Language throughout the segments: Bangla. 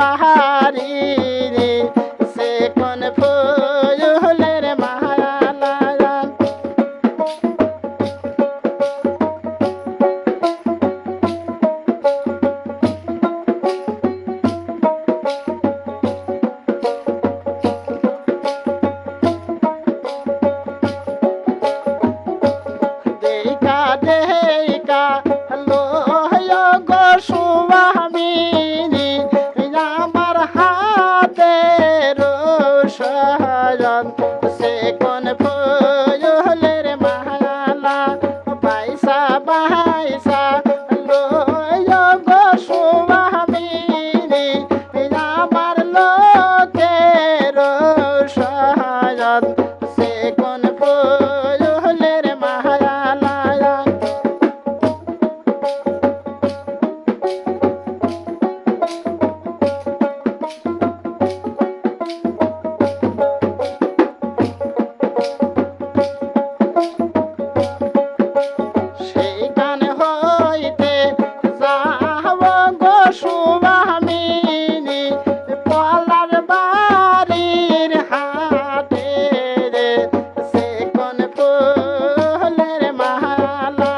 বাহারি রে সে কোন ফুলের মালা দেখা দেখা লো গো সুবামি আমার হাতের সজন সে কোন ফুলের মালা পয়সা পয়সা লো গো সুবামি আমার লোকের সজন সে কোন ফুলের মালা সেইখান হইতে যাও গো সুবামিনী পলার বাড়ির হাটে রে সে কোন ফুলের মালা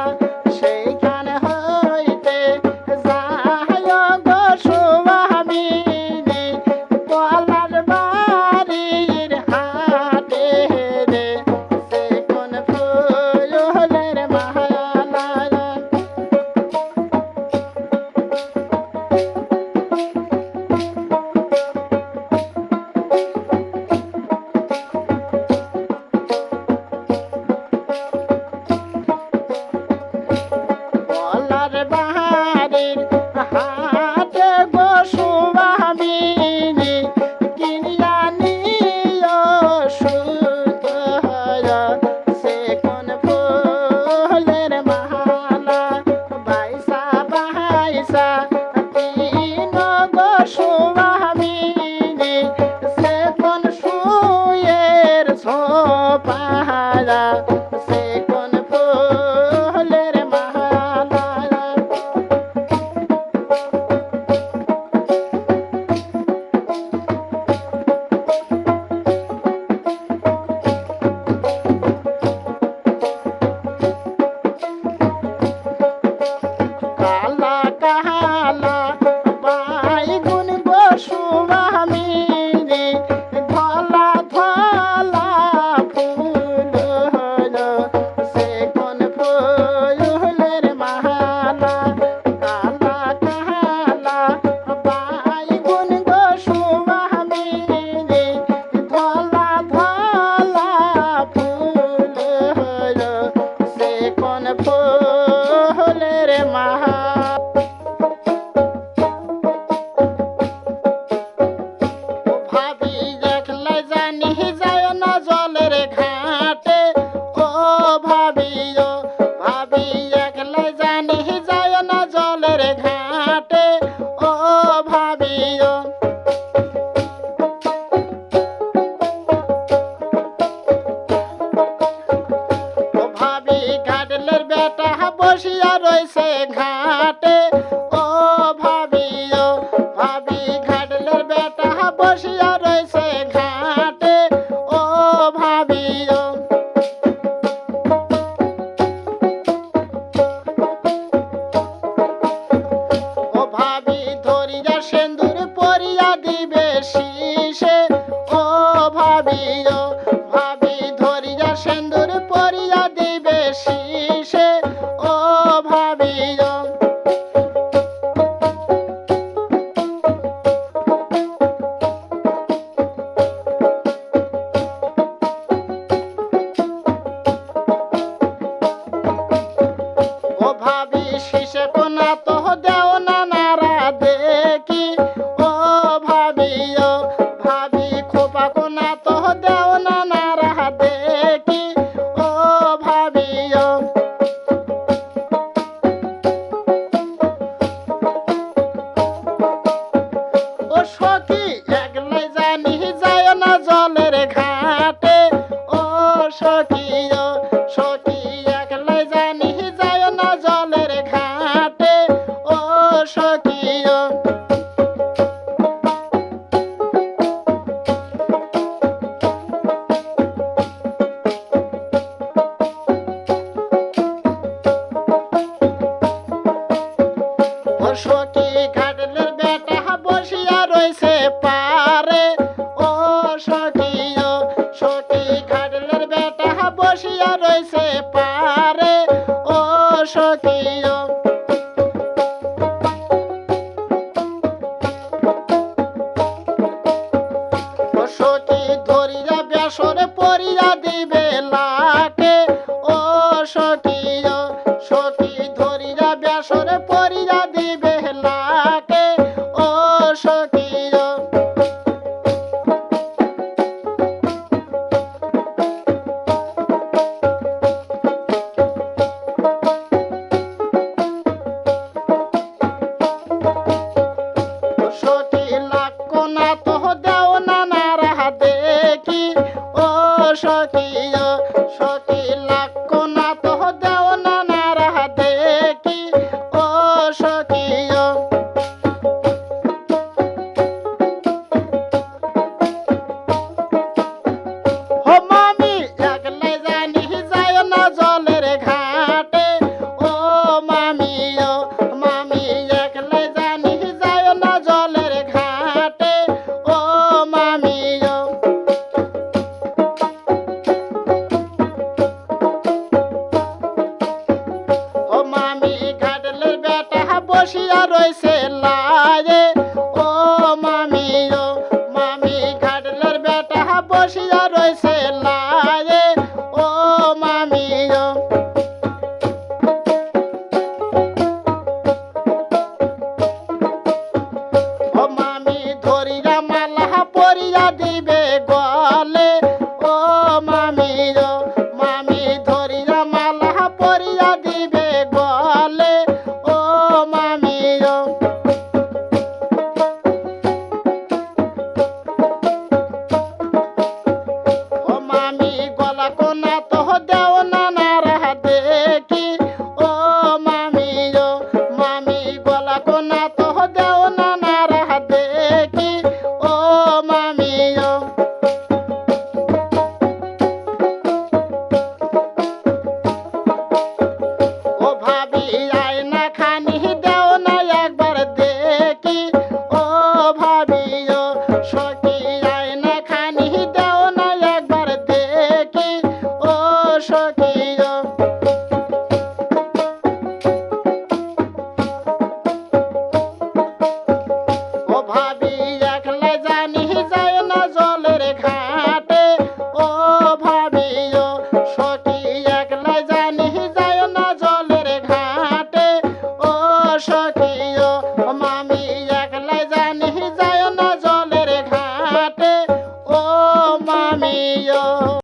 সেইখান হইতে যাও গো সুবামিনী পলার বাড়ির হাটে রে সে কোন ফুলের মালা পলার বাড়ির হাটে গো সুবামিনী কিনিয়া নিও সুত সে কোন ফুলের মালা বাইসা বাইসা তিন গো সুবামিনী সে কোন সুয়ের ছোপারা সে কোন ফুলের মালা কালা কালা বাইগুন গো সুবামিনী ধলা ধলা ফুল হলো সে কোন ফুলের মালা কালা কালা বাইগুন গো সুবামিনী ধলা ধলা ফুল হলো সে কোন ফুলের মালা ভাবি দেখলে জানি যায় না জলের ঘাটে ও ভাবি দেখলে জানি যায় না জলের ঘাটে ও ভাবি ও ভাবি ঘাটলের বেটা বসিয়া রয়েছে ঘাটে ও ভাবি ঘাটলের বেটা বসিয়া রয়েছে ঘাটে ও ভাবি ও ভাবি ধরিয়া সিন্দুর পরিয়া দিবে শীষে ও ভাবি ধরিয়া সিন্দুর পরিয়া দিবে শীষে ও ভাবি ও ভাবি শীষে কোনা তো দেও না নারা দেখি ও ভাবি খোপা কোনা তো দেও না নারা দেখি ও ভাবি ও সখী একলাই জানি যায় না জলের ঘাটে ও সখী একলাই জানি যায় না জলের ঘাটে ও সখী পারে ও সখিও সখী ঘাটলের বেটা বসিয়া রইছে পারে ও সখিও সখী ধরিয়া বেসরে পরিয়া দিবে লাটে ও সখিও সখী ধরিয়া বেসরে পরিয়া দিবে লাটে ও সখিও সখী লাক্ষ না তো দেও না নারা দেখি ও সখিও সখী লাক্ষ না তো দেও না নারা দেখি ও সখিও ও মামি একলাই জানি যায় না জলের ঘাটে ও মামিও মামি একলাই জানি যায় না জলের ঘাটে ও মামিও ও মামি ঘাটলের বেটা বসিয়া রইছে লায়ে ও মামিও মামি ঘাটলের বেটা বসিয়া রইছে লায়ে ও মামিও ও মামি ধরিয়া মালা পরিয়া দি